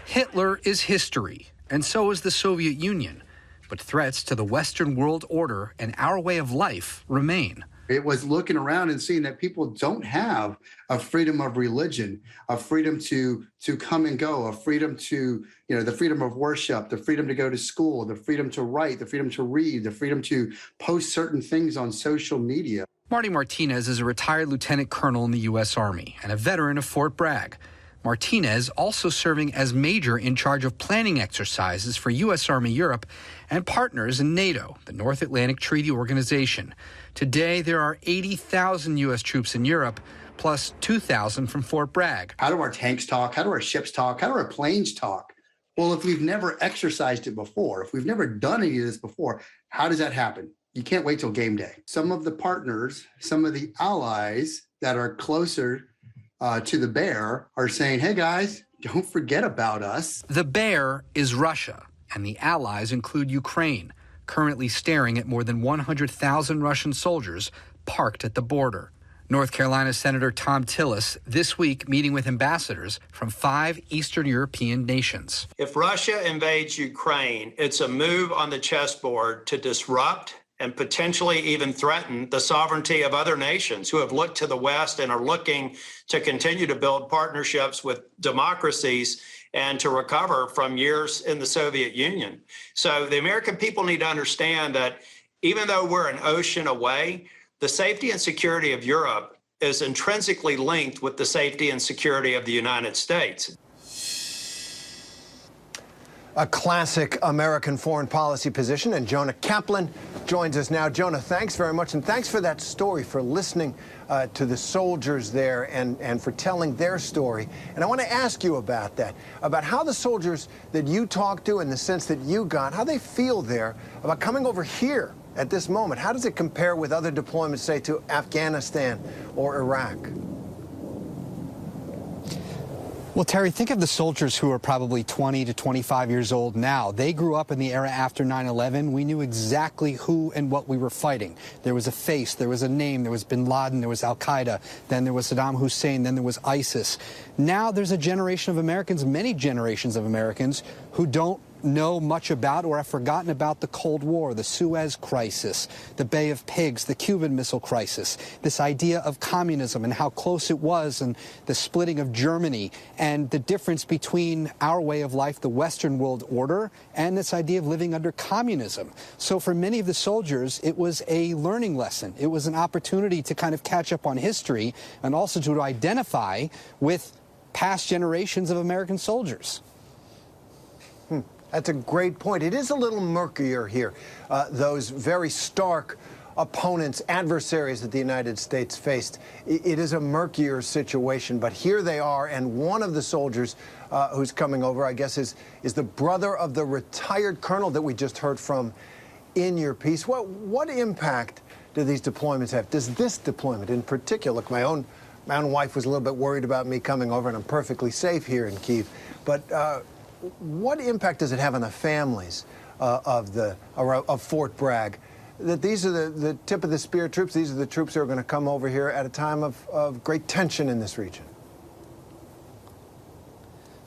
Hitler is history, and so is the Soviet Union. But threats to the Western world order and our way of life remain. It was looking around and seeing that people don't have a freedom of religion, a freedom to come and go, a freedom to, the freedom of worship, the freedom to go to school, the freedom to write, the freedom to read, the freedom to post certain things on social media. Marty Martinez is a retired lieutenant colonel in the U.S. Army and a veteran of Fort Bragg. Martinez also serving as major in charge of planning exercises for U.S. Army Europe and partners in NATO, the North Atlantic Treaty Organization. Today, there are 80,000 U.S. troops in Europe, plus 2,000 from Fort Bragg. How do our tanks talk? How do our ships talk? How do our planes talk? Well, if we've never exercised it before, if we've never done any of this before, how does that happen? You can't wait till game day. Some of the partners, some of the allies that are closer to the bear are saying, hey, guys, don't forget about us. The bear is Russia, and the allies include Ukraine, currently staring at more than 100,000 Russian soldiers parked at the border. North Carolina Senator Tom Tillis this week meeting with ambassadors from 5 Eastern European nations. If Russia invades Ukraine, it's a move on the chessboard to disrupt and potentially even threaten the sovereignty of other nations who have looked to the West and are looking to continue to build partnerships with democracies and to recover from years in the Soviet Union. So the American people need to understand that even though we're an ocean away, the safety and security of Europe is intrinsically linked with the safety and security of the United States. A classic American foreign policy position, and Jonah Kaplan joins us now. Jonah, thanks very much, and thanks for that story, for listening to the soldiers there and for telling their story. And I want to ask you about that, about how the soldiers that you talked to and the sense that you got, how they feel there about coming over here at this moment. How does it compare with other deployments, say, to Afghanistan or Iraq? Well, Terry, think of the soldiers who are probably 20 to 25 years old now. They grew up in the era after 9/11. We knew exactly who and what we were fighting. There was a face, there was a name, there was bin Laden, there was Al-Qaeda, then there was Saddam Hussein, then there was ISIS. Now there's a generation of Americans, many generations of Americans, who don't know much about or have forgotten about the Cold War, the Suez Crisis, the Bay of Pigs, the Cuban Missile Crisis, this idea of communism and how close it was, and the splitting of Germany, and the difference between our way of life, the Western world order, and this idea of living under communism. So for many of the soldiers, it was a learning lesson. It was an opportunity to kind of catch up on history and also to identify with past generations of American soldiers. That's a great point. It is a little murkier here, those very stark opponents, adversaries that the United States faced. It is a murkier situation, but here they are, and one of the soldiers who's coming over, I guess, is the brother of the retired colonel that we just heard from in your piece. What impact do these deployments have? Does this deployment in particular, look, my own wife was a little bit worried about me coming over, and I'm perfectly safe here in Kyiv, but what impact does it have on the families of Fort Bragg? That these are the tip of the spear troops, these are the troops who are going to come over here at a time of great tension in this region.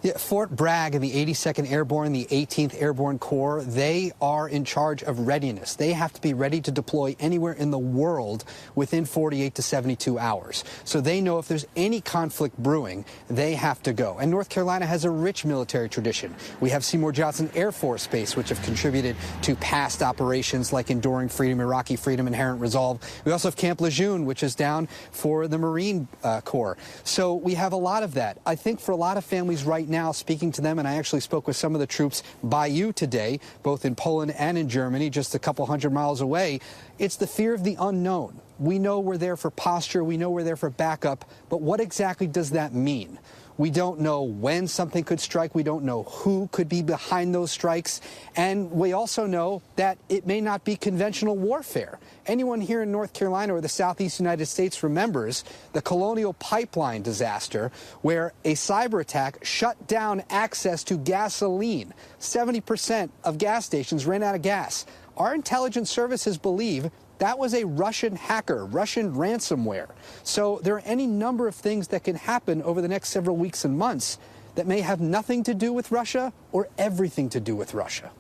Yeah, Fort Bragg and the 82nd Airborne, the 18th Airborne Corps, they are in charge of readiness. They have to be ready to deploy anywhere in the world within 48 to 72 hours. So they know if there's any conflict brewing, they have to go. And North Carolina has a rich military tradition. We have Seymour Johnson Air Force Base, which have contributed to past operations like Enduring Freedom, Iraqi Freedom, Inherent Resolve. We also have Camp Lejeune, which is down for the Marine Corps. So we have a lot of that. I think for a lot of families right now, speaking to them, and I actually spoke with some of the troops by you today, both in Poland and in Germany, just a couple hundred miles away, it's the fear of the unknown. We know we're there for posture, we know we're there for backup, but what exactly does that mean? We don't know when something could strike. We don't know who could be behind those strikes. And we also know that it may not be conventional warfare. Anyone here in North Carolina or the Southeast United States remembers the Colonial Pipeline disaster, where a cyber attack shut down access to gasoline. 70% of gas stations ran out of gas. Our intelligence services believe that was a Russian hacker, Russian ransomware. So there are any number of things that can happen over the next several weeks and months that may have nothing to do with Russia or everything to do with Russia.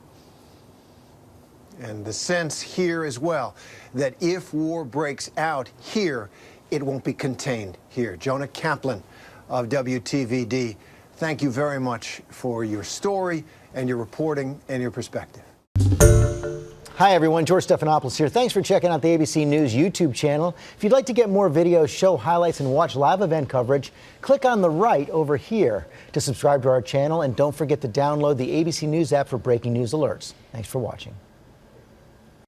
And the sense here as well that if war breaks out here, it won't be contained here. Jonah Kaplan of WTVD, thank you very much for your story and your reporting and your perspective. Hi, everyone. George Stephanopoulos here. Thanks for checking out the ABC News YouTube channel. If you'd like to get more videos, show highlights, and watch live event coverage, click on the right over here to subscribe to our channel. And don't forget to download the ABC News app for breaking news alerts. Thanks for watching.